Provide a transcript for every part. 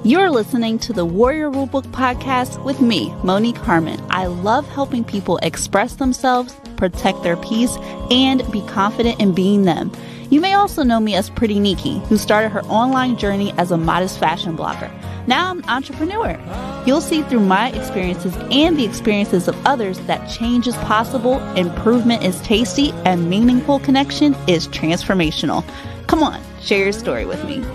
You're listening to the Warrior Rulebook Podcast with me, Monique Harmon. I love helping people express themselves, protect their peace, and be confident in being them. You may also know me as Pretty Nikki, who started her online journey as a modest fashion blogger. Now I'm an entrepreneur. You'll see through my experiences and the experiences of others that change is possible, improvement is tasty, and meaningful connection is transformational. Come on, share your story with me.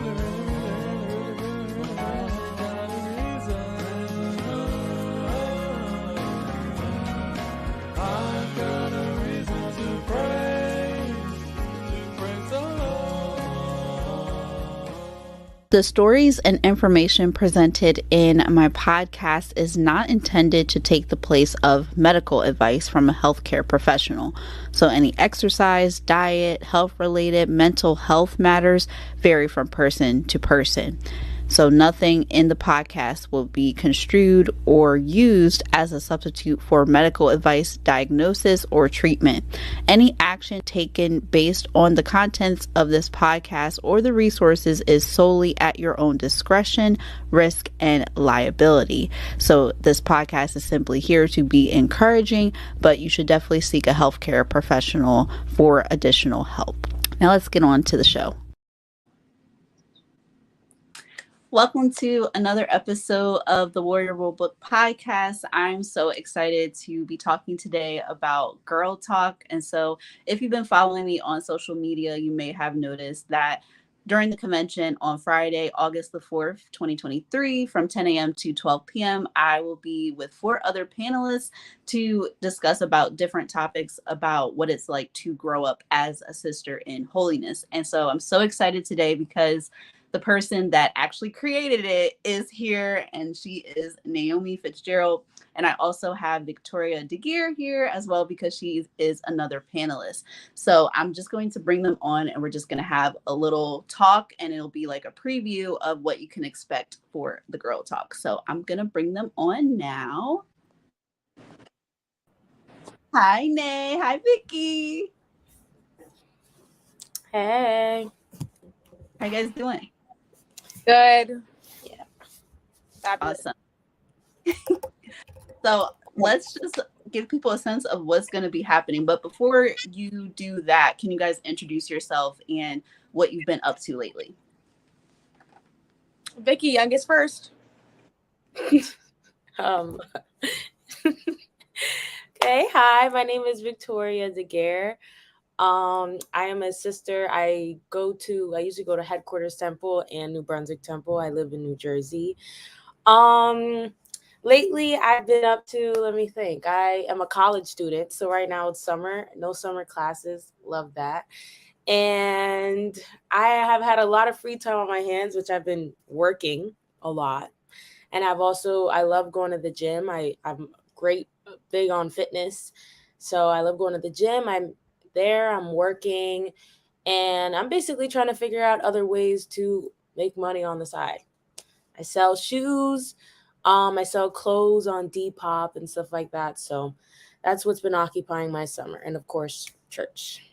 The stories and information presented in my podcast is not intended to take the place of medical advice from a healthcare professional. So any exercise, diet, health-related, mental health matters vary from person to person. So nothing in the podcast will be construed or used as a substitute for medical advice, diagnosis, or treatment. Any action taken based on the contents of this podcast or the resources is solely at your own discretion, risk, and liability. So this podcast is simply here to be encouraging, but you should definitely seek a healthcare professional for additional help. Now let's get on to the show. Welcome to another episode of the Warrior Rulebook Podcast. I'm so excited to be talking today about girl talk. And so if you've been following me on social media, you may have noticed that during the convention on Friday, August the 4th, 2023, from 10 a.m. to 12 p.m., I will be with 4 other panelists to discuss about different topics about what it's like to grow up as a sister in holiness. And so I'm so excited today because the person that actually created it is here, and she is Naomi Fitzgerald. And I also have Victoria Deguerre here as well because she is another panelist. So I'm just going to bring them on and we're just going to have a little talk, and it'll be like a preview of what you can expect for the girl talk. So I'm going to bring them on now. Hi, Nay. Hi, Vicky. Hey. How you guys doing? Good. Yeah. Fabulous. Awesome. So let's just give people a sense of what's going to be happening. But before you do that, can you guys introduce yourself and what you've been up to lately? Vicky, youngest first. Okay, hi, my name is Victoria Deguerre. I am a sister. I usually go to Headquarters Temple and New Brunswick Temple. I live in New Jersey. Lately I've been up to, let me think. I am a college student. So right now it's summer, no summer classes. Love that. And I have had a lot of free time on my hands, which I've been working a lot. And I love going to the gym. I'm big on fitness. So I love going to the gym. I'm working, and I'm basically trying to figure out other ways to make money on the side. I sell shoes. I sell clothes on Depop and stuff like that. So that's what's been occupying my summer. And of course, church.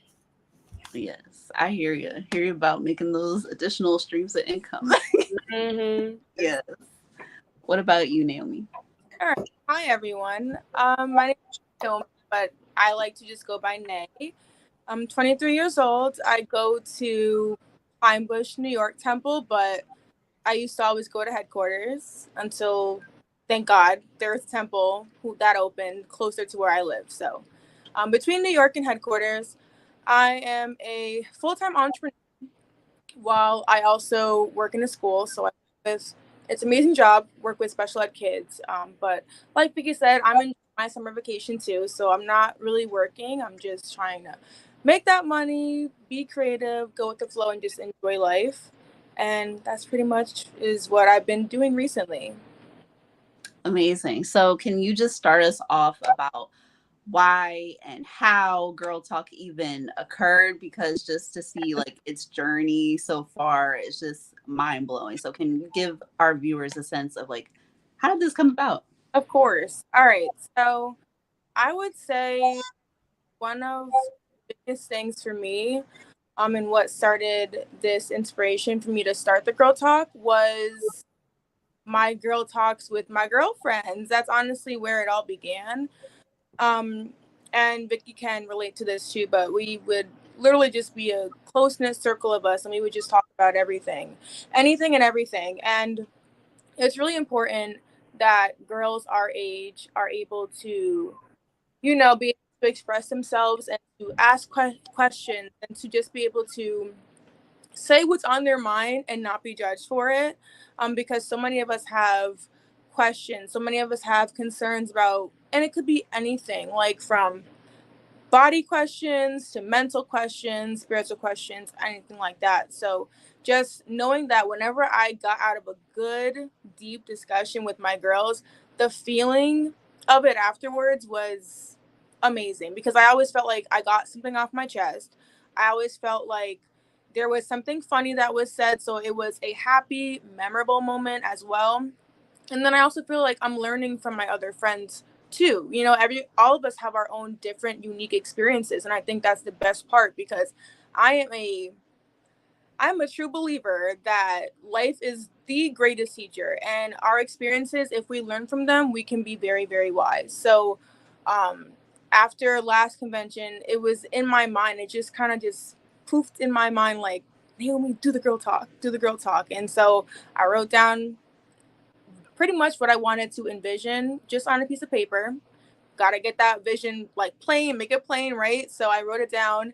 Yes, I hear you. Hear you about making those additional streams of income. Mm-hmm. Yes. What about you, Naomi? All right. Hi, everyone. My name is Naomi, but I like to just go by Nay. I'm 23 years old. I go to Pine Bush, New York Temple, but I used to always go to Headquarters until, thank God, there's a temple that opened closer to where I live. So between New York and Headquarters, I am a full-time entrepreneur while I also work in a school. So it's an amazing job, work with special ed kids. But like Vicky said, I'm in my summer vacation too. So I'm not really working. I'm just trying to make that money, be creative, go with the flow, and just enjoy life. And that's pretty much is what I've been doing recently. Amazing. So can you just start us off about why and how Girl Talk even occurred? Because just to see like its journey so far is just mind blowing. So can you give our viewers a sense of like, how did this come about? Of course. All right. So I would say one of the biggest things for me and what started this inspiration for me to start the Girl Talk was my girl talks with my girlfriends. That's honestly where it all began. And Vicky can relate to this too, but we would literally just be a close-knit circle of us, and we would just talk about anything and everything. And it's really important that girls our age are able to, be able to express themselves and to ask questions and to just be able to say what's on their mind and not be judged for it. Because so many of us have questions, so many of us have concerns about, and it could be anything, like from body questions to mental questions, spiritual questions, anything like that. So just knowing that whenever I got out of a good, deep discussion with my girls, the feeling of it afterwards was amazing, because I always felt like I got something off my chest. I always felt like there was something funny that was said. So it was a happy, memorable moment as well. And then I also feel like I'm learning from my other friends too. All of us have our own different unique experiences, and I think that's the best part, because I am a I'm a true believer that life is the greatest teacher, and our experiences, if we learn from them, we can be very, very wise. So, um, after last convention, it was in my mind. It just kind of just poofed in my mind, like, Naomi, do the girl talk, do the girl talk. And so I wrote down pretty much what I wanted to envision just on a piece of paper. Got to get that vision like plain, make it plain, right? So I wrote it down,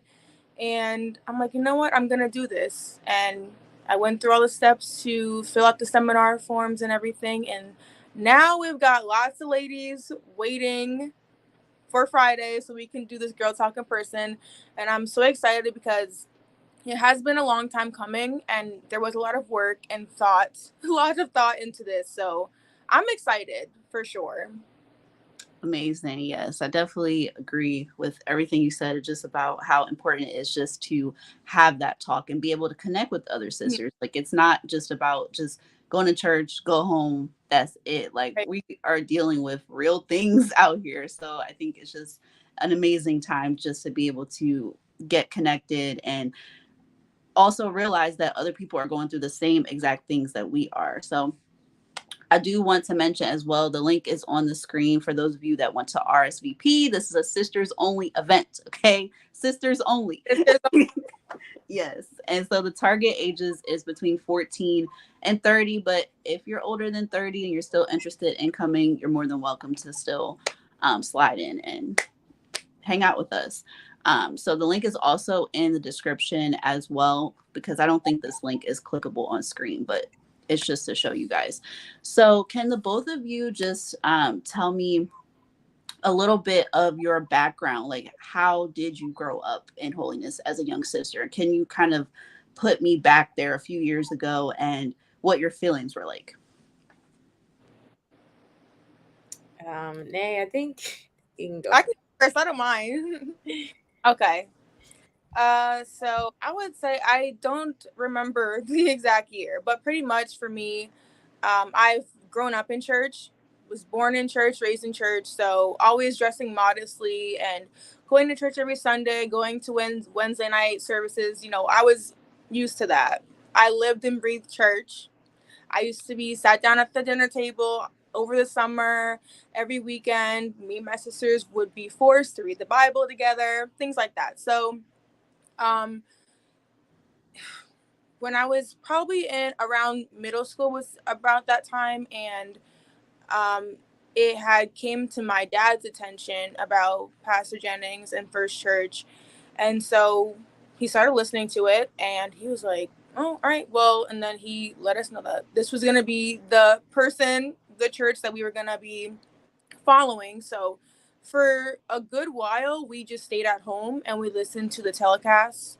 and I'm like, you know what? I'm going to do this. And I went through all the steps to fill out the seminar forms and everything. And now we've got lots of ladies waiting for Friday so we can do this girl talk in person. And I'm so excited because it has been a long time coming, and there was a lot of work and thought, a lot of thought into this. So I'm excited for sure. Amazing. Yes, I definitely agree with everything you said, just about how important it is just to have that talk and be able to connect with other sisters. Like, it's not just about just going to church, go home, that's it. Like, Right. we are dealing with real things out here. So I think it's just an amazing time just to be able to get connected and also realize that other people are going through the same exact things that we are. So I do want to mention as well, the link is on the screen for those of you that want to RSVP. This is a sisters only event, okay? Sisters only. Yes. And so the target ages is between 14 and 30, but if you're older than 30 and you're still interested in coming, you're more than welcome to still slide in and hang out with us. So the link is also in the description as well, because I don't think this link is clickable on screen, but it's just to show you guys. So can the both of you just tell me a little bit of your background? Like, how did you grow up in holiness as a young sister? Can you kind of put me back there a few years ago and what your feelings were like? Nay, I think you can go I can first, I don't mind. Okay. So I would say I don't remember the exact year, but pretty much for me, I've grown up in church, was born in church, raised in church, so always dressing modestly and going to church every Sunday, going to Wednesday night services. I was used to that. I lived and breathed church. I used to be sat down at the dinner table over the summer. Every weekend, me and my sisters would be forced to read the Bible together, things like that. So, um, when I was probably in around middle school was about that time, and um, it had came to my dad's attention about Pastor Jennings and First Church, and so he started listening to it, and he was like, "Oh, all right, well," and then he let us know that this was gonna be the church that we were gonna be following. So for a good while, we just stayed at home and we listened to the telecasts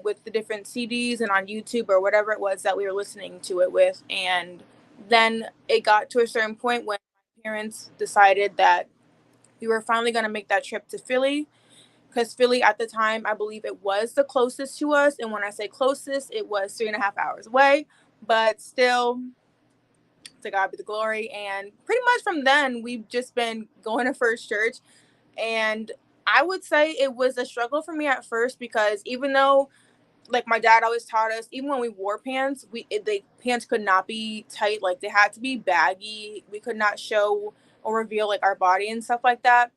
with the different CDs and on YouTube or whatever it was that we were listening to it with. And then it got to a certain point when my parents decided that we were finally going to make that trip to Philly, because Philly at the time, I believe it was the closest to us. And when I say closest, it was 3.5 hours away, but still, to God be the glory. And pretty much from then, we've just been going to First Church. And I would say it was a struggle for me at first, because even though like my dad always taught us, even when we wore pants, the pants could not be tight. Like they had to be baggy. We could not show or reveal like our body and stuff like that.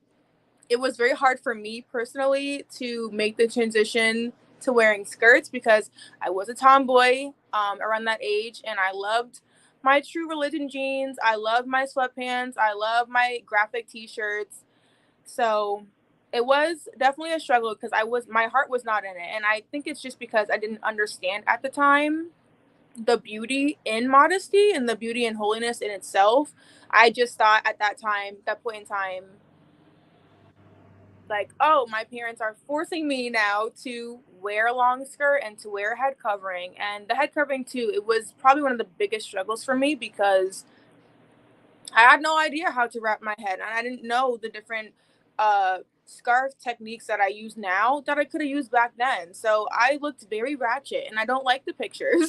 It was very hard for me personally to make the transition to wearing skirts because I was a tomboy around that age, and I loved my True Religion jeans. I loved my sweatpants. I love my graphic t-shirts. So it was definitely a struggle because my heart was not in it. And I think it's just because I didn't understand at the time the beauty in modesty and the beauty in holiness in itself. I just thought at that point in time, like, oh, my parents are forcing me now to wear a long skirt and to wear a head covering. And the head covering too, it was probably one of the biggest struggles for me because I had no idea how to wrap my head, and I didn't know the different scarf techniques that I use now that I could have used back then. So I looked very ratchet, and I don't like the pictures.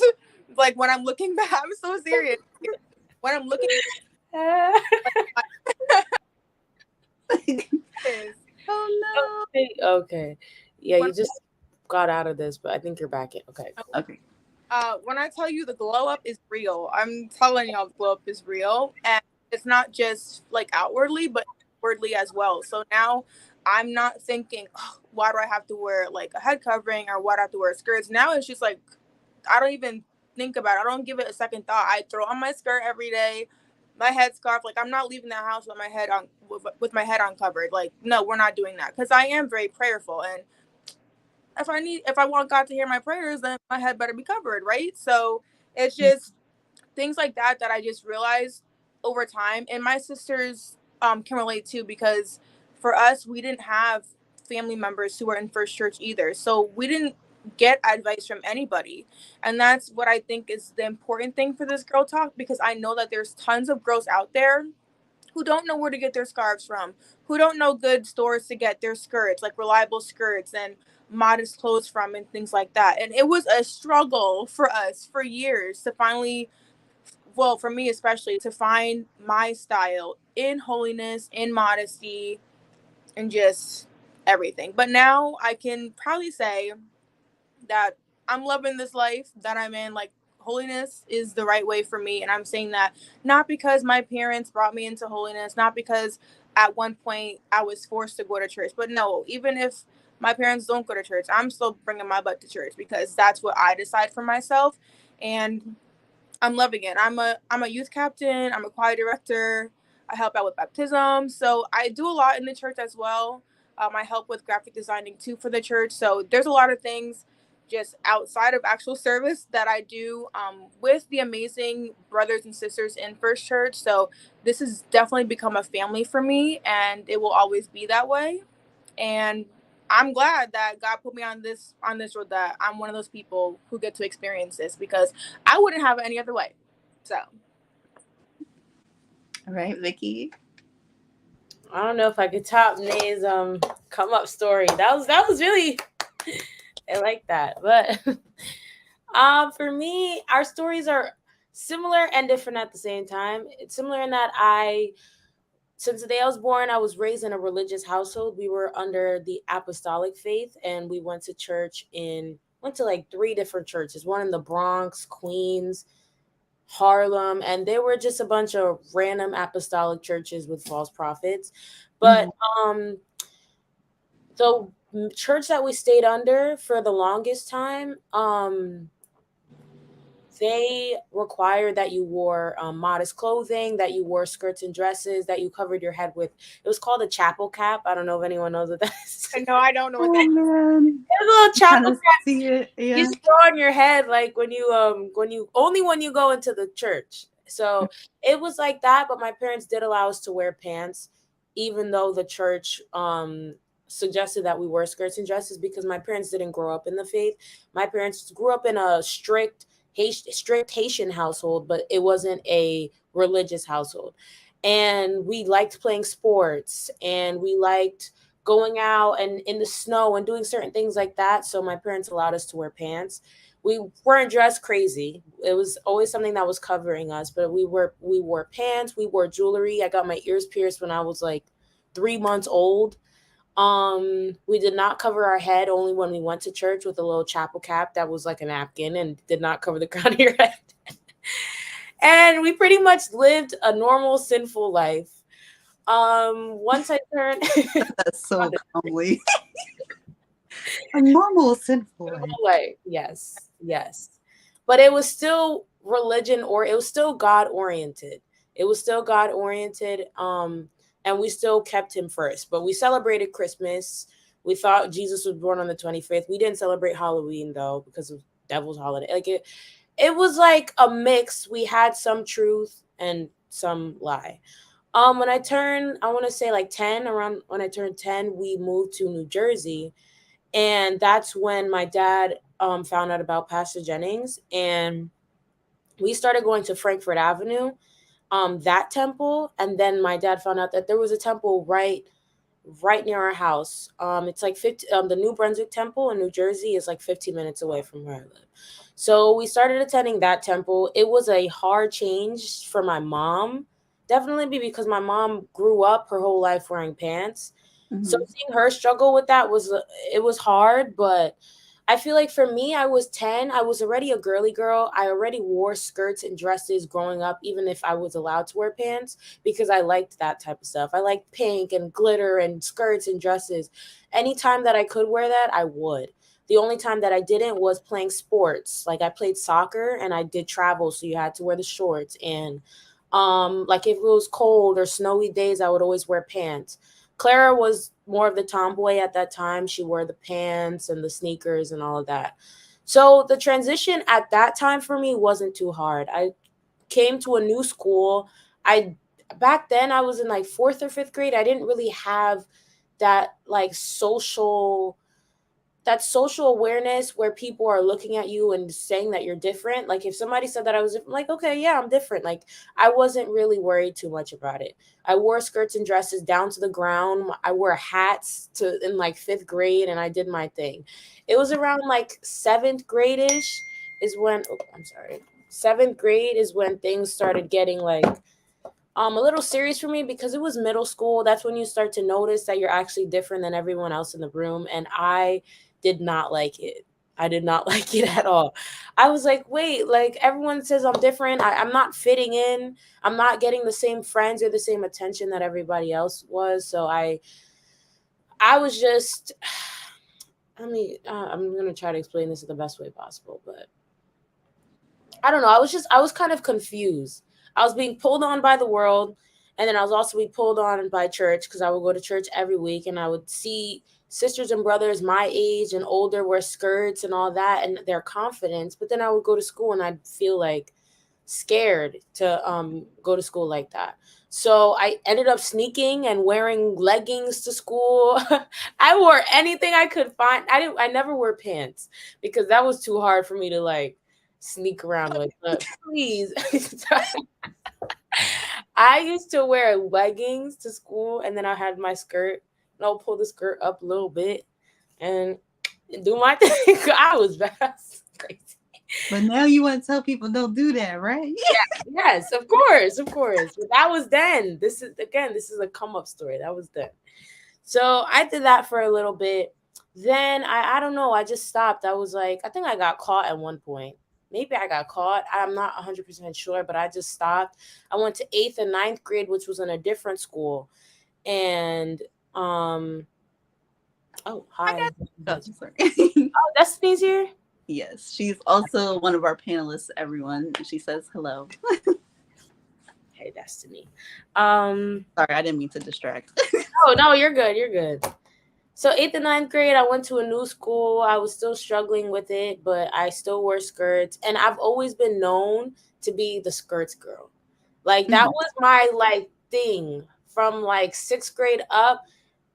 Like when I'm looking back, I'm so serious. When I'm looking, Oh Okay. Yeah, you just got out of this, but I think you're back in. Okay. no. Okay. When I tell you the glow up is real, I'm telling y'all the glow up is real, and it's not just like outwardly, but inwardly as well. So now I'm not thinking, oh, why do I have to wear like a head covering or why do I have to wear skirts? Now it's just like I don't even think about it. I don't give it a second thought. I throw on my skirt every day, my head scarf. Like I'm not leaving the house with my head on with my head uncovered. Like no, we're not doing that because I am very prayerful, and if I want God to hear my prayers, then my head better be covered, right? So it's just things like that I just realized over time, and my sisters can relate too because for us we didn't have family members who were in First Church either, so we didn't get advice from anybody, and that's what I think is the important thing for this girl talk because I know that there's tons of girls out there who don't know where to get their scarves from, who don't know good stores to get their skirts, like reliable skirts and modest clothes from and things like that. And it was a struggle for us for years to finally, well, for me especially, to find my style in holiness, in modesty, and just everything. But now I can probably say that I'm loving this life that I'm in. Like holiness is the right way for me, and I'm saying that not because my parents brought me into holiness, not because at one point I was forced to go to church, but no, even if my parents don't go to church, I'm still bringing my butt to church because that's what I decide for myself, and I'm loving it. I'm a youth captain. I'm a choir director. I help out with baptism. So I do a lot in the church as well. I help with graphic designing too for the church. So there's a lot of things just outside of actual service that I do with the amazing brothers and sisters in First Church. So this has definitely become a family for me, and it will always be that way. And I'm glad that God put me on this road, that I'm one of those people who get to experience this because I wouldn't have it any other way. So, All right, Vicky. I don't know if I could top Nay's come up story. That was really I like that. But for me, our stories are similar and different at the same time. It's similar in that since the day I was born, I was raised in a religious household. We were under the apostolic faith, and we went to like 3 different churches, one in the Bronx, Queens, Harlem, and they were just a bunch of random apostolic churches with false prophets. But the church that we stayed under for the longest time, they required that you wore modest clothing, that you wore skirts and dresses, that you covered your head with. It was called a chapel cap. I don't know if anyone knows what that is. no, I don't know what that is. Man. A little chapel cap. See it. Yeah. You just throw on your head like when you go into the church. So it was like that, but my parents did allow us to wear pants, even though the church suggested that we wear skirts and dresses because my parents didn't grow up in the faith. My parents grew up in a strict Haitian household, but it wasn't a religious household. And we liked playing sports, and we liked going out and in the snow and doing certain things like that. So my parents allowed us to wear pants. We weren't dressed crazy. It was always something that was covering us, but we wore pants, we wore jewelry. I got my ears pierced when I was like 3 months old. We did not cover our head only when we went to church with a little chapel cap that was like a napkin and did not cover the crown of your head. And we pretty much lived a normal sinful life. Once I turned That's so calmly. A normal sinful life. life, yes, yes, but it was still religion, or it was still God oriented. It was still God oriented. And we still kept him first. But we celebrated Christmas. We thought Jesus was born on the 25th. We didn't celebrate Halloween though because of devil's holiday. Like it was like a mix. We had some truth and some lie. When I turned, I want to say like 10, around when I turned 10, we moved to New Jersey. And that's when my dad found out about Pastor Jennings. And we started going to Frankfurt Avenue, that temple. And then my dad found out that there was a temple right near our house. It's like 50, the New Brunswick Temple in New Jersey is like 15 minutes away from where I live. So we started attending that temple. It was a hard change for my mom, definitely because my mom grew up her whole life wearing pants. So Mhm. seeing her struggle with that was hard, but I feel like for me, I was 10. I was already a girly girl. I already wore skirts and dresses growing up, even if I was allowed to wear pants, because I liked that type of stuff. I liked pink and glitter and skirts and dresses. Anytime that I could wear that, I would. The only time that I didn't was playing sports. Like I played soccer and I did travel, so you had to wear the shorts. And like if it was cold or snowy days, I would always wear pants. Clara was more of the tomboy at that time. She wore the pants and the sneakers and all of that. So the transition at that time for me wasn't too hard. I came to a new school. I Back then I was in like 4th or 5th grade. I didn't really have that like social awareness where people are looking at you and saying that you're different. Like if somebody said that I was different, like, okay, yeah, I'm different. Like I wasn't really worried too much about it. I wore skirts and dresses down to the ground. I wore hats to in like 5th grade and I did my thing. It was around like 7th grade-ish is when, oh, I'm sorry. 7th grade is when things started getting like a little serious for me because it was middle school. That's when you start to notice that you're actually different than everyone else in the room. And I did not like it. I did not like it at all. I was like, wait, like everyone says I'm different. I'm not fitting in. I'm not getting the same friends or the same attention that everybody else was. So I was just, I'm going to try to explain this in the best way possible, but I don't know. I was kind of confused. I was being pulled on by the world. And then I was also being pulled on by church because I would go to church every week and I would see sisters and brothers my age and older wear skirts and all that and their confidence. But then I would go to school and I'd feel like scared to go to school like that. So I ended up sneaking and wearing leggings to school. I wore anything I could find. I never wore pants because that was too hard for me to like sneak around with. But please. I used to wear leggings to school and then I had my skirt and I'll pull the skirt up a little bit and do my thing. I was fast. Crazy. But now you want to tell people don't do that, right? Yes, of course, of course. But that was then. This is a come up story. That was then. So I did that for a little bit. Then I don't know. I just stopped. I was like, I think I got caught at one point. Maybe I got caught. I'm not 100% sure, but I just stopped. I went to 8th and 9th grade, which was in a different school. And oh, hi. Oh, sorry. Oh, Destiny's here. Yes, she's also one of our panelists, everyone. She says hello. Hey, Destiny. Sorry, I didn't mean to distract. Oh no, you're good. You're good. So 8th and 9th grade, I went to a new school. I was still struggling with it, but I still wore skirts. And I've always been known to be the skirts girl. Like that was my like thing from like 6th grade up.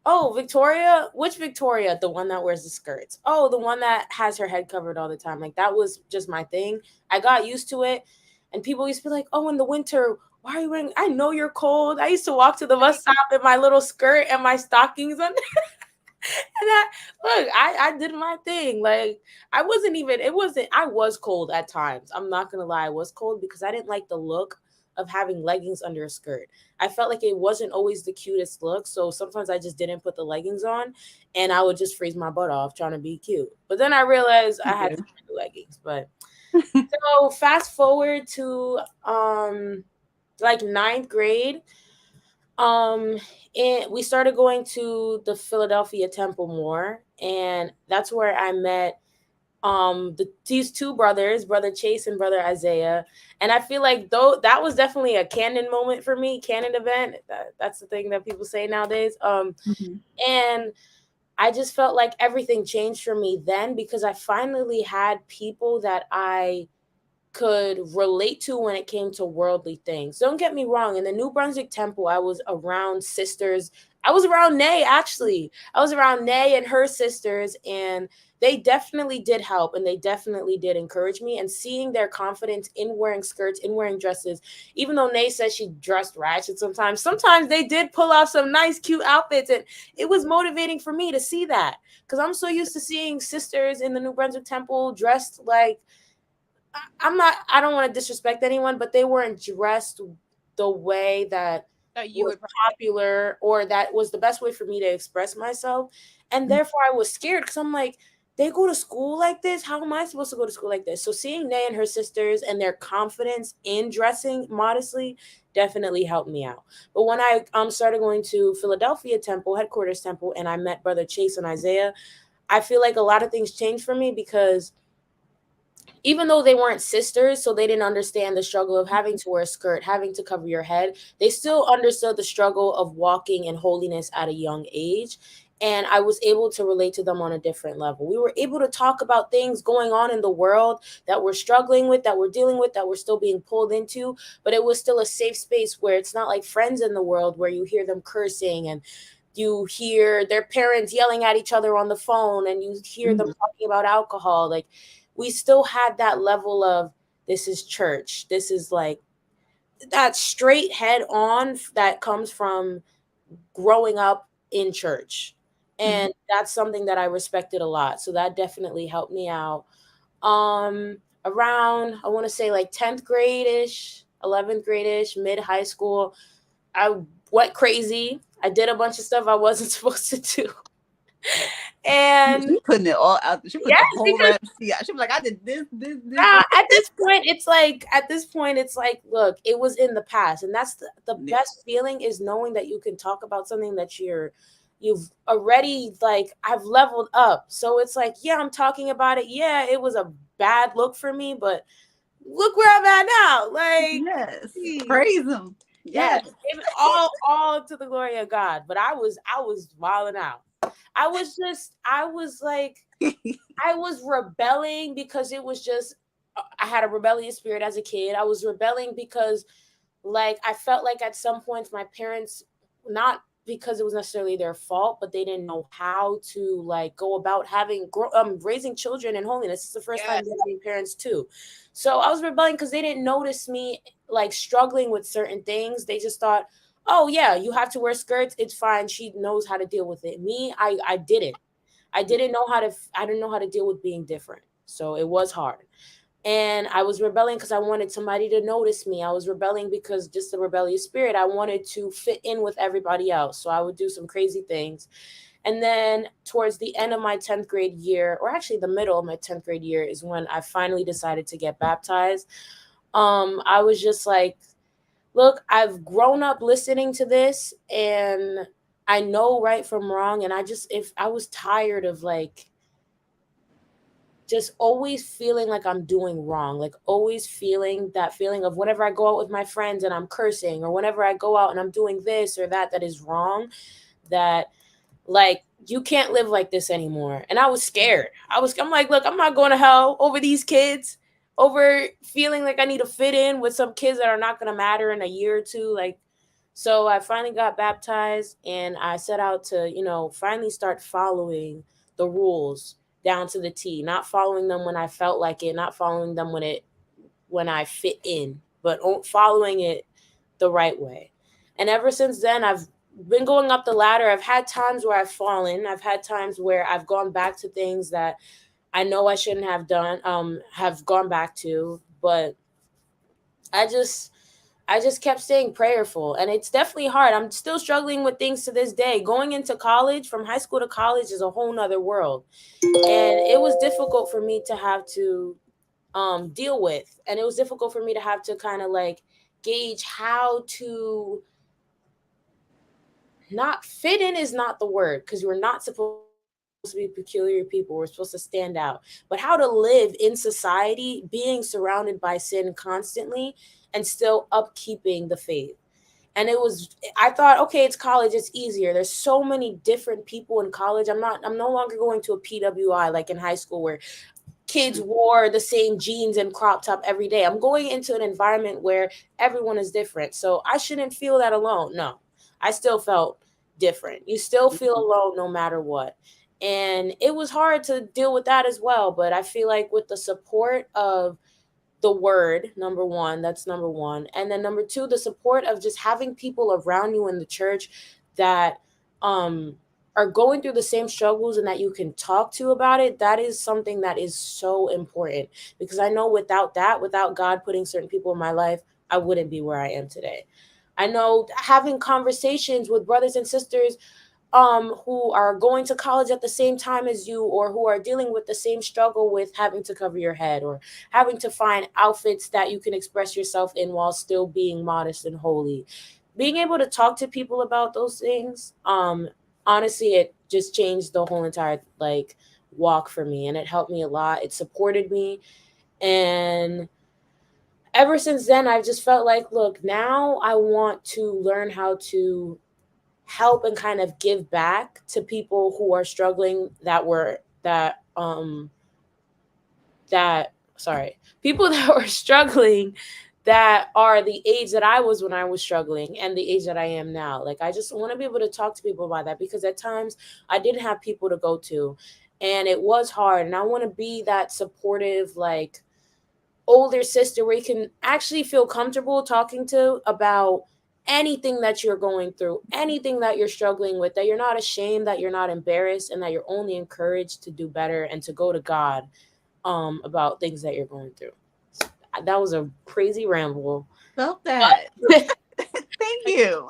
Oh, Victoria, which Victoria? The one that wears the skirts. Oh, the one that has her head covered all the time. Like that was just my thing. I got used to it. And people used to be like, oh, in the winter, why are you wearing? I know you're cold. I used to walk to the bus stop in my little skirt and my stockings on. And I did my thing. Like I wasn't even, it wasn't, I was cold at times. I'm not gonna lie, I was cold because I didn't like the look of having leggings under a skirt. I felt like it wasn't always the cutest look, so sometimes I just didn't put the leggings on, and I would just freeze my butt off trying to be cute. But then I realized I had to wear the leggings. But so fast forward to like ninth grade, and we started going to the Philadelphia Temple more, and that's where I met these two brothers, brother Chase and brother Isaiah. And I feel like though that was definitely a canon moment for me, canon event. That's the thing that people say nowadays. And I just felt like everything changed for me then, because I finally had people that I could relate to when it came to worldly things. Don't get me wrong, in the New Brunswick Temple, I was around sisters. I was around Nay, actually. I was around Nay and her sisters, and they definitely did help, and they definitely did encourage me. And seeing their confidence in wearing skirts, in wearing dresses, even though Nay says she dressed ratchet sometimes they did pull off some nice, cute outfits, and it was motivating for me to see that, because I'm so used to seeing sisters in the New Brunswick Temple dressed like, I don't want to disrespect anyone, but they weren't dressed the way that you was would popular, or that was the best way for me to express myself. And therefore I was scared, because I'm like, they go to school like this? How am I supposed to go to school like this? So seeing Nay and her sisters and their confidence in dressing modestly definitely helped me out. But when I started going to Philadelphia Temple, headquarters Temple, and I met brother Chase and Isaiah, I feel like a lot of things changed for me, because even though they weren't sisters, so they didn't understand the struggle of having to wear a skirt, having to cover your head, they still understood the struggle of walking in holiness at a young age. And I was able to relate to them on a different level. We were able to talk about things going on in the world that we're struggling with, that we're dealing with, that we're still being pulled into. But it was still a safe space where it's not like Friends in the world, where you hear them cursing and you hear their parents yelling at each other on the phone, and you hear them talking about alcohol. Like, we still had that level of, this is church. This is like that straight head on that comes from growing up in church. And that's something that I respected a lot. So that definitely helped me out. Around, I want to say like 10th grade-ish, 11th grade-ish, mid high school, I went crazy. I did a bunch of stuff I wasn't supposed to do. And she putting it all out there. She put the whole rap sheet out. She was like, I did this. At this point, it's like, look, it was in the past. And that's the best feeling, is knowing that you can talk about something that you've already, like, I've leveled up. So it's like, yeah, I'm talking about it. Yeah, it was a bad look for me, but look where I'm at now. Like, yes, praise him. Yes, all to the glory of God. But I was wilding out. I was rebelling, because it was just, I had a rebellious spirit as a kid. I was rebelling because, like, I felt like at some points my parents, not because it was necessarily their fault, but they didn't know how to, like, go about raising children in holiness. It's the first time they're being parents too. So I was rebelling because they didn't notice me, like, struggling with certain things. They just thought, oh yeah, you have to wear skirts, it's fine, she knows how to deal with it. Me, I didn't. I didn't know how to deal with being different. So it was hard. And I was rebelling because I wanted somebody to notice me. I was rebelling because, just the rebellious spirit, I wanted to fit in with everybody else. So I would do some crazy things. And then towards the end of my 10th grade year, or actually the middle of my 10th grade year, is when I finally decided to get baptized. I was just like, look, I've grown up listening to this, and I know right from wrong. And if I was tired of, like, just always feeling like I'm doing wrong, like always feeling that feeling of whenever I go out with my friends and I'm cursing, or whenever I go out and I'm doing this or that is wrong, that, like, you can't live like this anymore. And I was scared. I'm like, look, I'm not going to hell over these kids, over feeling like I need to fit in with some kids that are not going to matter in a year or two. Like, so I finally got baptized, and I set out to, finally start following the rules down to the T, not following them when I felt like it, not following them when I fit in, but following it the right way. And ever since then, I've been going up the ladder. I've had times where I've fallen. I've had times where I've gone back to things that I know I shouldn't have done, have gone back to, but I just kept staying prayerful. And it's definitely hard. I'm still struggling with things to this day. Going into college, from high school to college, is a whole nother world. And it was difficult for me to have to deal with. And it was difficult for me to have to kind of like gauge how to not fit in is not the word, because we're not supposed to be peculiar people. We're supposed to stand out. But how to live in society, being surrounded by sin constantly and still upkeeping the faith. And it was, I thought, okay, it's college, it's easier. There's so many different people in college. I'm no longer going to a PWI like in high school where kids wore the same jeans and crop top every day. I'm going into an environment where everyone is different. So I shouldn't feel that alone. No, I still felt different. You still feel alone no matter what. And it was hard to deal with that as well. But I feel like with the support of the word, number one, that's number one. And then number two, the support of just having people around you in the church that um are going through the same struggles and that you can talk to about it. That is something that is so important, because I know without that, without God putting certain people in my life, I wouldn't be where I am today. I know having conversations with brothers and sisters who are going to college at the same time as you, or who are dealing with the same struggle with having to cover your head, or having to find outfits that you can express yourself in while still being modest and holy. Being able to talk to people about those things, honestly, it just changed the whole entire like walk for me, and it helped me a lot. It supported me, and ever since then I've just felt like, look, now I want to learn how to help and kind of give back to people who are struggling, that sorry, people that were struggling, that are the age that I was when I was struggling and the age that I am now. Like, I just want to be able to talk to people about that, because at times I didn't have people to go to and it was hard, and I want to be that supportive, like, older sister where you can actually feel comfortable talking to about anything that you're going through, anything that you're struggling with, that you're not ashamed, that you're not embarrassed, and that you're only encouraged to do better and to go to God about things that you're going through. That was a crazy ramble. Felt that. Thank you.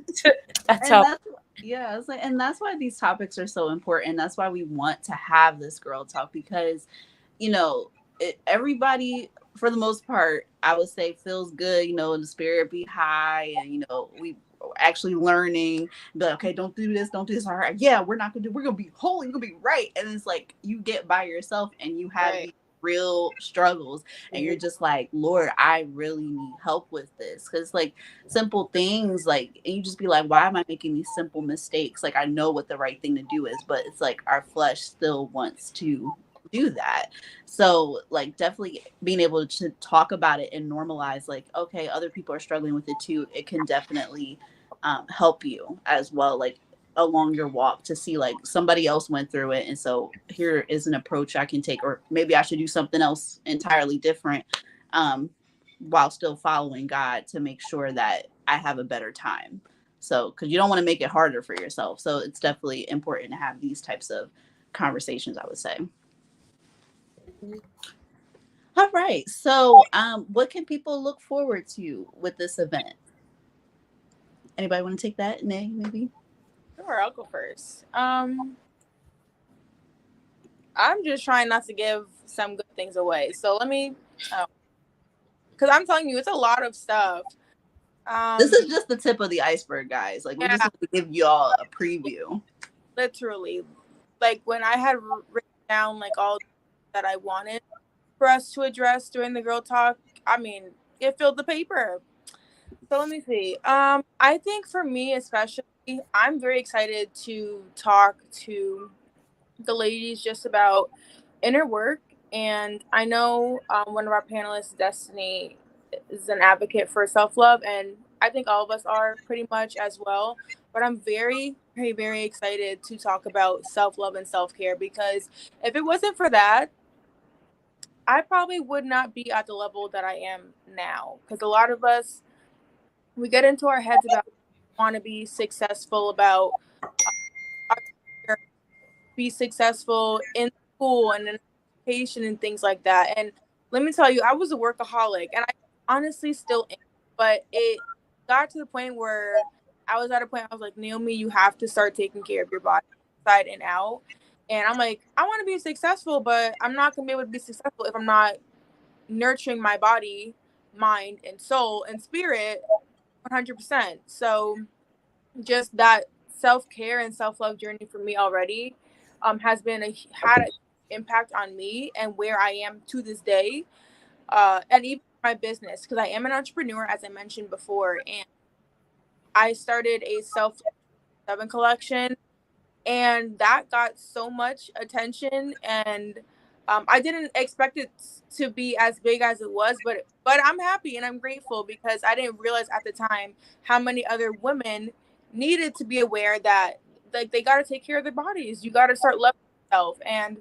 That's And how. that's yeah, it's like, and that's why these topics are so important. That's why we want to have this girl talk, because you know, everybody for the most part, I would say, feels good, and the spirit be high, and we actually learning, be like, okay, don't do this, don't do this. All right, yeah, we're gonna be holy, we're gonna be right. And it's like you get by yourself and you have these real struggles, and you're just like, Lord, I really need help with this, because like simple things, like, and you just be like, why am I making these simple mistakes? Like, I know what the right thing to do is, but it's like our flesh still wants to do that. So like definitely being able to talk about it and normalize, like, okay, other people are struggling with it too, it can definitely help you as well, like along your walk, to see like somebody else went through it, and so here is an approach I can take, or maybe I should do something else entirely different, um, while still following God, to make sure that I have a better time. So because you don't want to make it harder for yourself, so it's definitely important to have these types of conversations, I would say. All right. So, what can people look forward to with this event? Anybody want to take that? Nay, maybe. Sure, I'll go first. I'm just trying not to give some good things away. So let me, because I'm telling you, it's a lot of stuff. This is just the tip of the iceberg, guys. Like, we just want to give you all a preview. Literally, like when I had written down like all that I wanted for us to address during the girl talk, I mean, it filled the paper. So let me see. I think for me especially, I'm very excited to talk to the ladies just about inner work. And I know one of our panelists, Destiny, is an advocate for self love, and I think all of us are pretty much as well. But I'm very, very, very excited to talk about self love and self care, because if it wasn't for that, I probably would not be at the level that I am now. Because a lot of us, we get into our heads about want to be successful, about our career, be successful in school and in education and things like that. And let me tell you, I was a workaholic, and I honestly still am. but it got to the point where I was at a point I was like, Naomi, you have to start taking care of your body inside and out. And I'm like, I want to be successful, but I'm not gonna be able to be successful if I'm not nurturing my body, mind, and soul and spirit 100%. So just that self-care and self-love journey for me already has been had an impact on me and where I am to this day, and even my business, because I am an entrepreneur, as I mentioned before, and I started a self 7 collection, and that got so much attention, and I didn't expect it to be as big as it was, but I'm happy and I'm grateful because I didn't realize at the time how many other women needed to be aware that like they got to take care of their bodies. You got to start loving yourself and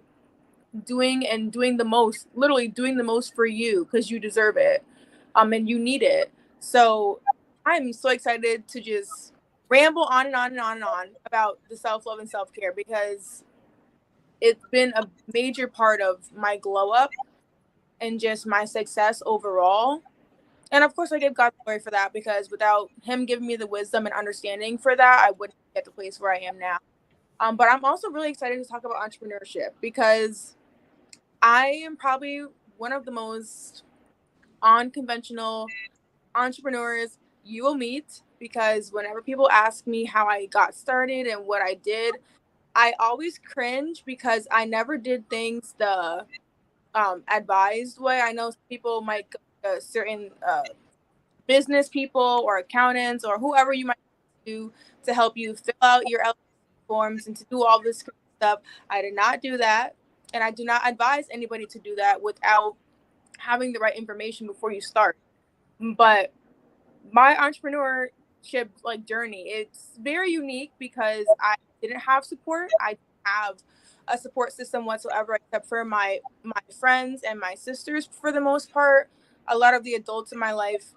doing the most, literally doing the most for you because you deserve it, and you need it. So I'm so excited to just ramble on and on and on and on about the self-love and self-care because it's been a major part of my glow up and just my success overall. And of course I give God glory for that, because without him giving me the wisdom and understanding for that, I wouldn't be at the place where I am now. But I'm also really excited to talk about entrepreneurship because I am probably one of the most unconventional entrepreneurs you will meet, because whenever people ask me how I got started and what I did, I always cringe because I never did things the advised way. I know people might go to certain business people or accountants or whoever you might do to help you fill out your LLC forms and to do all this stuff. I did not do that, and I do not advise anybody to do that without having the right information before you start. But my entrepreneurship like journey, it's very unique because I didn't have support. I didn't have a support system whatsoever except for my friends and my sisters for the most part. A lot of the adults in my life,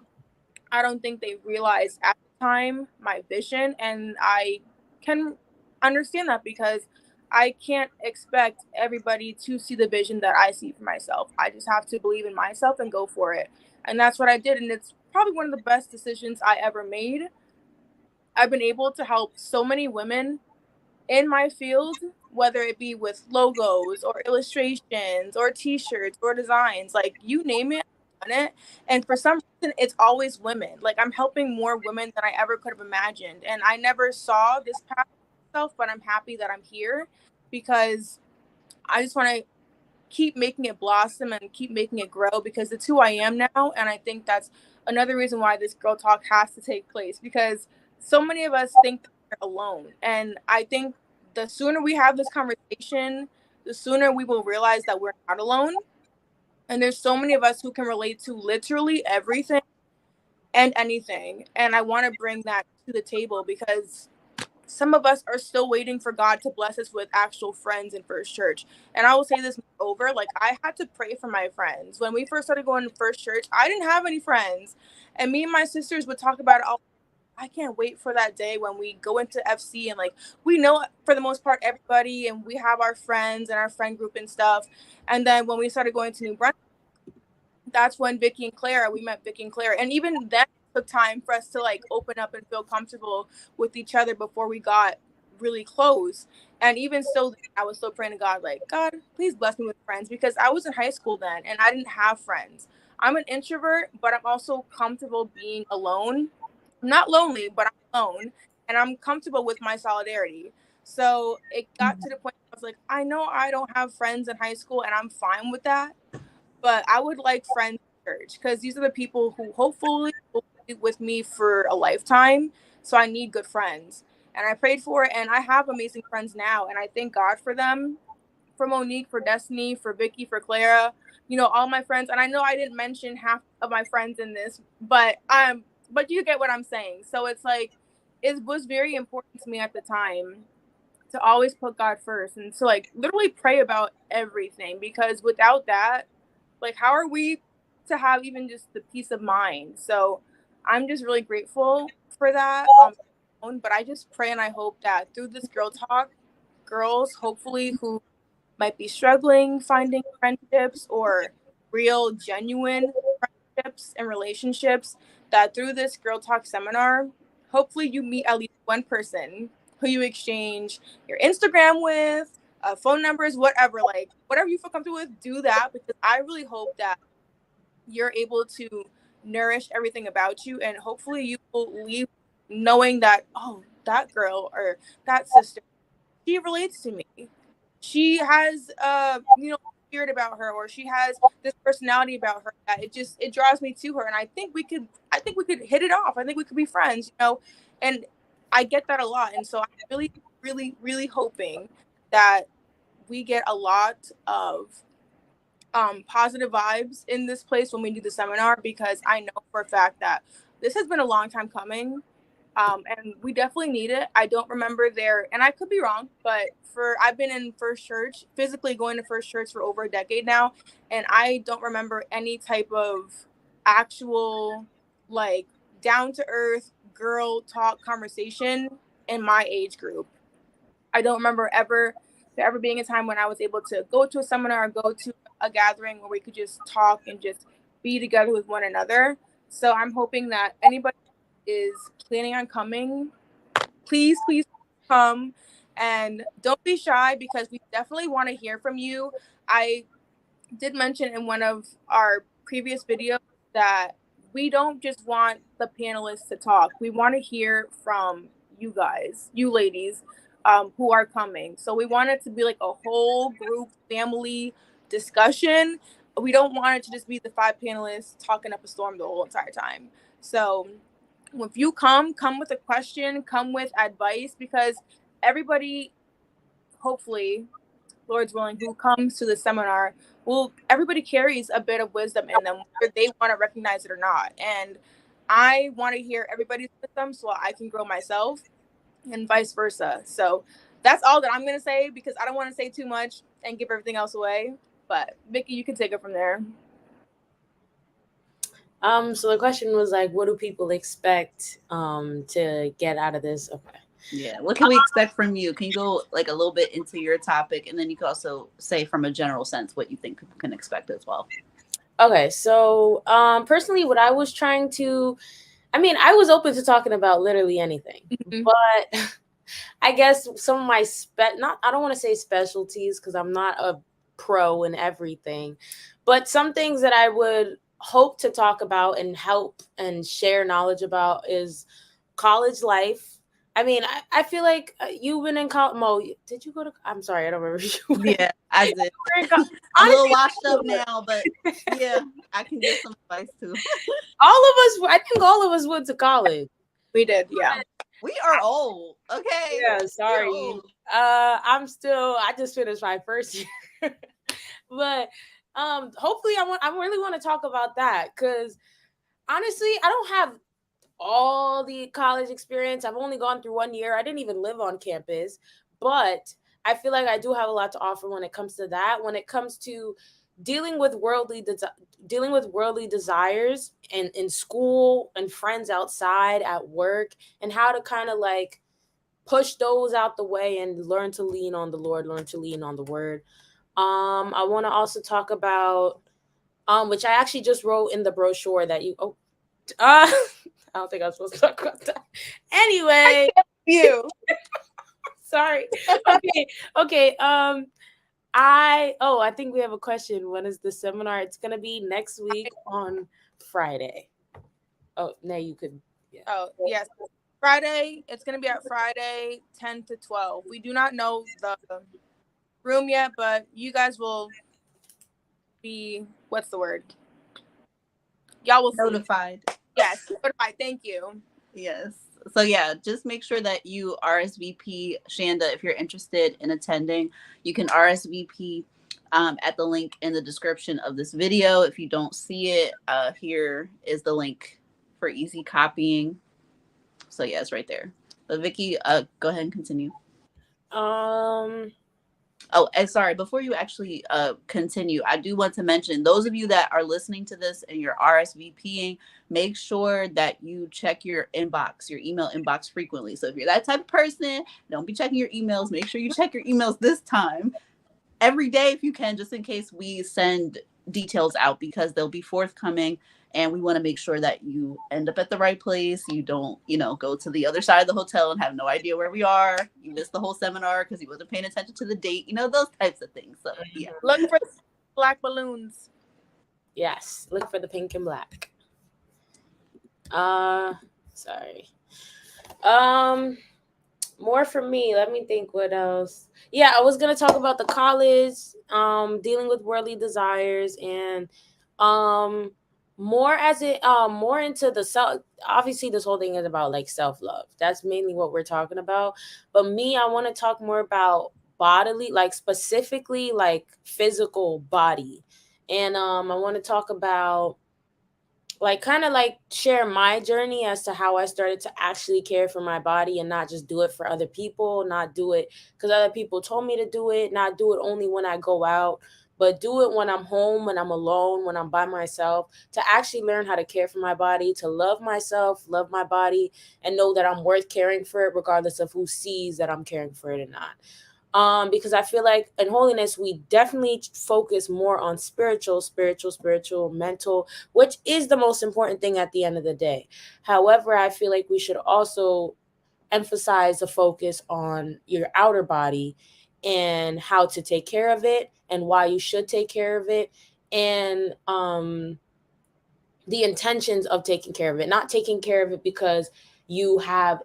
I don't think they realized at the time my vision, and I can understand that because I can't expect everybody to see the vision that I see for myself. I just have to believe in myself and go for it. And that's what I did, and it's probably one of the best decisions I ever made. I've been able to help so many women in my field, whether it be with logos or illustrations or t-shirts or designs, like you name it, I've done it. And for some reason, it's always women. Like I'm helping more women than I ever could have imagined. And I never saw this path myself, but I'm happy that I'm here because I just want to keep making it blossom and keep making it grow because it's who I am now. And I think that's another reason why this girl talk has to take place, because so many of us think that we're alone. And I think the sooner we have this conversation, the sooner we will realize that we're not alone. And there's so many of us who can relate to literally everything and anything. And I want to bring that to the table because some of us are still waiting for God to bless us with actual friends in First Church. And I will say this over, like I had to pray for my friends. When we first started going to First Church, I didn't have any friends. And me and my sisters would talk about it all. I can't wait for that day when we go into FC and like we know for the most part everybody and we have our friends and our friend group and stuff. And then when we started going to New Brunswick, that's when we met Vicky and Clara. And even then it took time for us to like open up and feel comfortable with each other before we got really close. And even still, I was still praying to God, like, God, please bless me with friends, because I was in high school then and I didn't have friends. I'm an introvert, but I'm also comfortable being alone. I'm not lonely, but I'm alone, and I'm comfortable with my solidarity. So it got to the point where I was like, I know I don't have friends in high school and I'm fine with that, but I would like friends in church because these are the people who hopefully will be with me for a lifetime. So I need good friends. And I prayed for it, and I have amazing friends now, and I thank God for them, for Monique, for Destiny, for Vicky, for Clara, all my friends. And I know I didn't mention half of my friends in this, but you get what I'm saying. So it's like it was very important to me at the time to always put God first and to like literally pray about everything, because without that, like how are we to have even just the peace of mind? So I'm just really grateful for that. But I just pray and I hope that through this girl talk, girls hopefully who might be struggling finding friendships or real genuine friendships friendships and relationships that through this Girl Talk seminar, hopefully you meet at least one person who you exchange your Instagram with, phone numbers, whatever, like whatever you feel comfortable with, do that, because I really hope that you're able to nourish everything about you, and hopefully you will leave knowing that, oh, that girl or that sister, she relates to me. She has spirit about her, or she has this personality about her that it draws me to her, and I think we could hit it off. I think we could be friends, and I get that a lot. And so I'm really, really, really hoping that we get a lot of positive vibes in this place when we do the seminar, because I know for a fact that this has been a long time coming. And we definitely need it. I don't remember there, and I could be wrong, but I've been in First Church, physically going to First Church for over a decade now, and I don't remember any type of actual, like, down to earth girl talk conversation in my age group. I don't remember there ever being a time when I was able to go to a seminar or go to a gathering where we could just talk and just be together with one another. So I'm hoping that anybody is planning on coming, please, please come, and don't be shy, because we definitely want to hear from you. I did mention in one of our previous videos that we don't just want the panelists to talk. We want to hear from you guys, you ladies, who are coming. So we want it to be like a whole group family discussion. We don't want it to just be the 5 panelists talking up a storm the whole entire time. So if you come with a question, come with advice, because everybody, hopefully, Lord's willing, who comes to the seminar, everybody carries a bit of wisdom in them, whether they want to recognize it or not. And I want to hear everybody's wisdom so I can grow myself, and vice versa. So that's all that I'm going to say, because I don't want to say too much and give everything else away. But Vicky, you can take it from there. So the question was like, what do people expect to get out of this? Okay. Yeah. What can we expect from you? Can you go like a little bit into your topic, and then you can also say from a general sense what you think people can expect as well? Okay. So personally, what I was trying to, I was open to talking about literally anything, but I guess some of my I don't want to say specialties, because I'm not a pro in everything, but some things that I would hope to talk about and help and share knowledge about is college life. I feel like you've been in college. Mo, did you go to? I'm sorry, I don't remember. Yeah, I did. I'm a little washed up now, but yeah, I can give some advice too. I think all of us went to college. We did, yeah. We are old, okay? Yeah, sorry. I just finished my first year, but hopefully, I really want to talk about that, because honestly, I don't have all the college experience. I've only gone through 1 year. I didn't even live on campus, but I feel like I do have a lot to offer when it comes to that. When it comes to dealing with worldly desires in school and friends outside at work, and how to kind of like push those out the way and learn to lean on the Lord, learn to lean on the word. I want to also talk about which I actually just wrote in the brochure that I don't think I'm supposed to talk about that. Anyway, you. Sorry. Okay. I think we have a question. When is the seminar? It's gonna be next week on Friday. Oh, now you could. Yeah. Oh, yes. Friday. It's gonna be at Friday, 10 to 12. We do not know the room yet, but you guys will be, what's the word? Y'all will notified. Yes, notified. Thank you. Yes. So yeah, just make sure that you RSVP. Shanda, if you're interested in attending, you can RSVP at the link in the description of this video. If you don't see it, here is the link for easy copying. So yeah, it's right there. But Vicky, go ahead and continue. Oh, and sorry, before you actually continue, I do want to mention, those of you that are listening to this and you're RSVPing, make sure that you check your inbox, your email inbox frequently. So if you're that type of person, don't be checking your emails. Make sure you check your emails this time every day if you can, just in case we send details out because they'll be forthcoming, and we want to make sure that you end up at the right place. You don't, go to the other side of the hotel and have no idea where we are. You missed the whole seminar because you wasn't paying attention to the date, those types of things. So yeah. Look for black balloons. Yes, look for the pink and black. Sorry. More for me. Let me think what else. Yeah, I was gonna talk about the college, dealing with worldly desires, and more as it more into the self. Obviously, this whole thing is about like self-love. That's mainly what we're talking about. But me, I want to talk more about bodily, like specifically like physical body. And I want to talk about like kind of like share my journey as to how I started to actually care for my body and not just do it for other people, not do it because other people told me to do it, not do it only when I go out, but do it when I'm home, when I'm alone, when I'm by myself, to actually learn how to care for my body, to love myself, love my body, and know that I'm worth caring for it regardless of who sees that I'm caring for it or not. Because I feel like in holiness, we definitely focus more on spiritual, mental, which is the most important thing at the end of the day. However, I feel like we should also emphasize the focus on your outer body and how to take care of it and why you should take care of it, and the intentions of taking care of it, not taking care of it because you have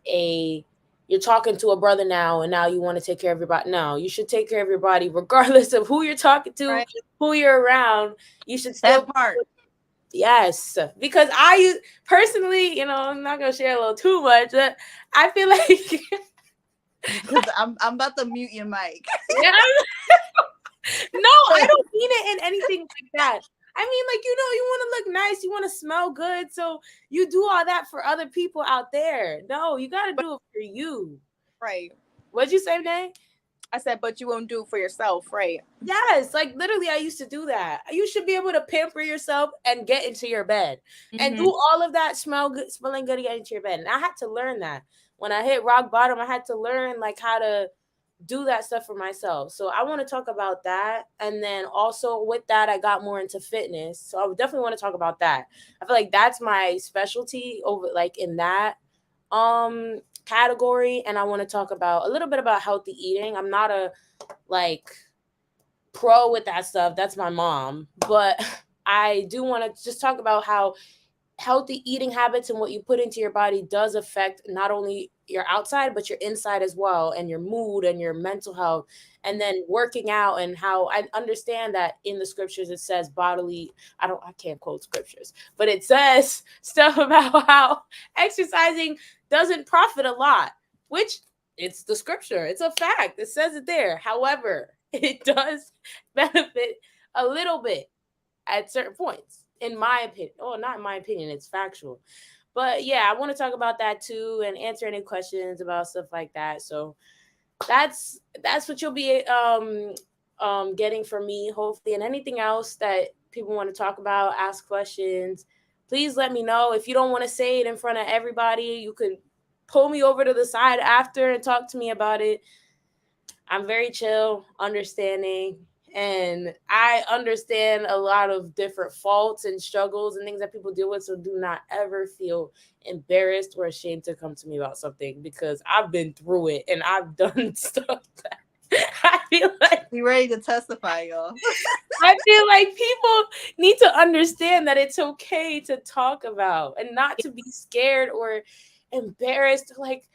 you're talking to a brother now and now you want to take care of your body. No, you should take care of your body regardless of who you're talking to, right, who you're around. You should still that part. Yes, because I personally, I'm not gonna share a little too much, but I feel like because I'm about to mute your mic. Yeah. No, I don't mean it in anything like that. I mean, like, you want to look nice, you want to smell good, so you do all that for other people out there. No, you got to do it for you. Right. What'd you say, Nay? I said, but you won't do it for yourself, right? Yes, like literally I used to do that. You should be able to pamper yourself and get into your bed and do all of that smelling good to get into your bed. And I had to learn that. When I hit rock bottom, I had to learn like how to do that stuff for myself. So I want to talk about that. And then also with that, I got more into fitness. So I would definitely want to talk about that. I feel like that's my specialty over like in that category. And I want to talk about a little bit about healthy eating. I'm not a like pro with that stuff. That's my mom. But I do want to just talk about how healthy eating habits and what you put into your body does affect not only your outside but your inside as well, and your mood and your mental health. And then working out, and how I understand that in the scriptures it says bodily, I can't quote scriptures, but it says stuff about how exercising doesn't profit a lot, which it's the scripture, it's a fact, it says it there. However, it does benefit a little bit at certain points, in my opinion. Oh, not in my opinion, it's factual. But yeah, I want to talk about that too and answer any questions about stuff like that. So that's what you'll be getting from me, hopefully. And anything else that people want to talk about, ask questions, please let me know. If you don't want to say it in front of everybody, you could pull me over to the side after and talk to me about it. I'm very chill, understanding, and I understand a lot of different faults and struggles and things that people deal with. So do not ever feel embarrassed or ashamed to come to me about something, because I've been through it and I've done stuff that I feel like we ready to testify, y'all. I feel like people need to understand that it's okay to talk about and not to be scared or embarrassed. Like,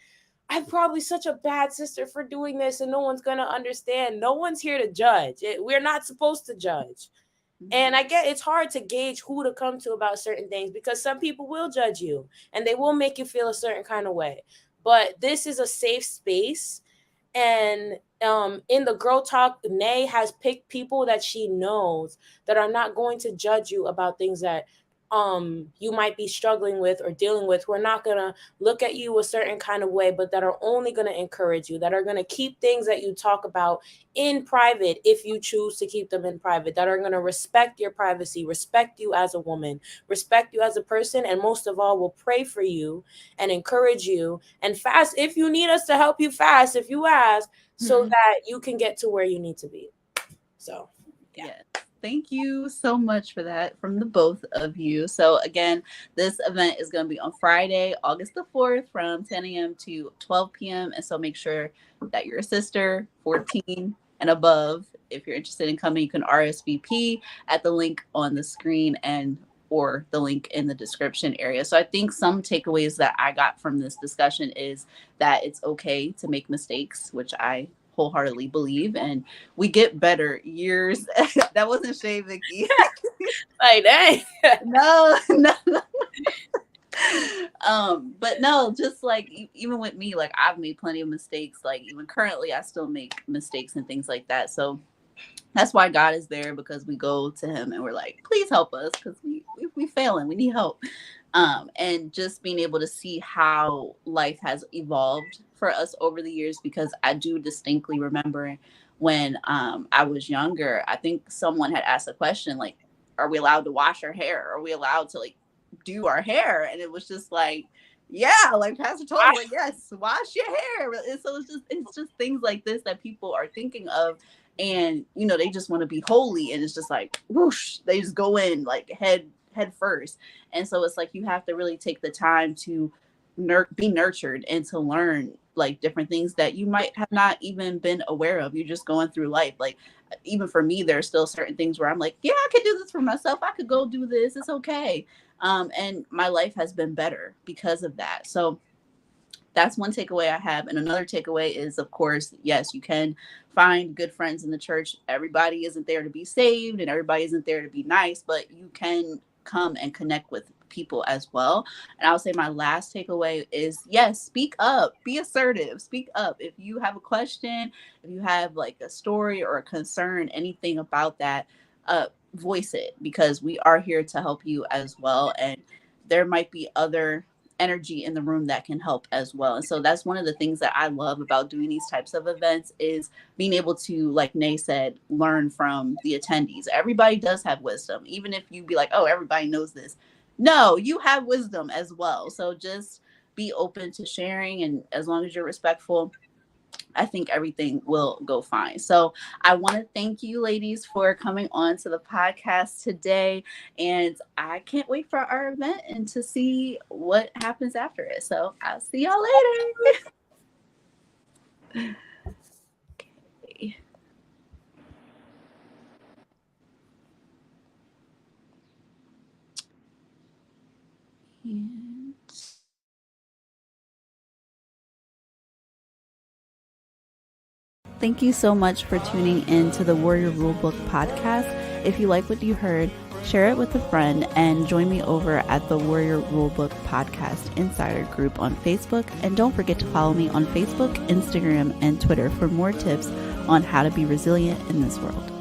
I'm probably such a bad sister for doing this and no one's going to understand. No one's here to judge. We're not supposed to judge. And I get it's hard to gauge who to come to about certain things, because some people will judge you and they will make you feel a certain kind of way. But this is a safe space. And in the Girl Talk, Nay has picked people that she knows that are not going to judge you about things that you might be struggling with or dealing with. We're not going to look at you a certain kind of way, but that are only going to encourage you, that are going to keep things that you talk about in private, if you choose to keep them in private, that are going to respect your privacy, respect you as a woman, respect you as a person, and most of all, will pray for you and encourage you and fast if you need us to help you fast, if you ask, so that you can get to where you need to be. So Yes. Thank you so much for that from the both of you. So again, this event is going to be on Friday, August the 4th from 10 a.m. to 12 p.m. And so make sure that you're a sister, 14 and above. If you're interested in coming, you can RSVP at the link on the screen and or the link in the description area. So I think some takeaways that I got from this discussion is that it's okay to make mistakes, which I wholeheartedly believe, and we get better years. That wasn't shade, Vicky. Like, dang. No. But no, just like even with me, like I've made plenty of mistakes. Like even currently, I still make mistakes and things like that. So that's why God is there, because we go to Him and we're like, please help us, because we failing, we need help. And just being able to see how life has evolved for us over the years, because I do distinctly remember when I was younger, I think someone had asked a question like, are we allowed to wash our hair? Are we allowed to like do our hair? And it was just like, yeah, like Pastor told me, like, yes, wash your hair. And so it's just things like this that people are thinking of, and you know, they just want to be holy, and it's just like whoosh, they just go in like head first. And so it's like you have to really take the time to be nurtured and to learn like different things that you might have not even been aware of. You're just going through life. Like even for me, there's still certain things where I'm like, yeah, I could do this for myself, I could go do this, it's okay. And my life has been better because of that. So that's one takeaway I have. And another takeaway is, of course, yes, you can find good friends in the church. Everybody isn't there to be saved and everybody isn't there to be nice, but you can come and connect with people as well. And I'll say my last takeaway is, yes, speak up, be assertive, speak up. If you have a question, if you have like a story or a concern, anything about that, voice it, because we are here to help you as well. And there might be other energy in the room that can help as well. And so that's one of the things that I love about doing these types of events, is being able to, like Nay said, learn from the attendees. Everybody does have wisdom, even if you be like, oh, everybody knows this. No, you have wisdom as well. So just be open to sharing, and as long as you're respectful, I think everything will go fine. So I want to thank you ladies for coming on to the podcast today. And I can't wait for our event and to see what happens after it. So I'll see y'all later. Okay. And thank you so much for tuning in to the Warrior Rulebook podcast. If you like what you heard, share it with a friend and join me over at the Warrior Rulebook Podcast Insider group on Facebook. And don't forget to follow me on Facebook, Instagram, and Twitter for more tips on how to be resilient in this world.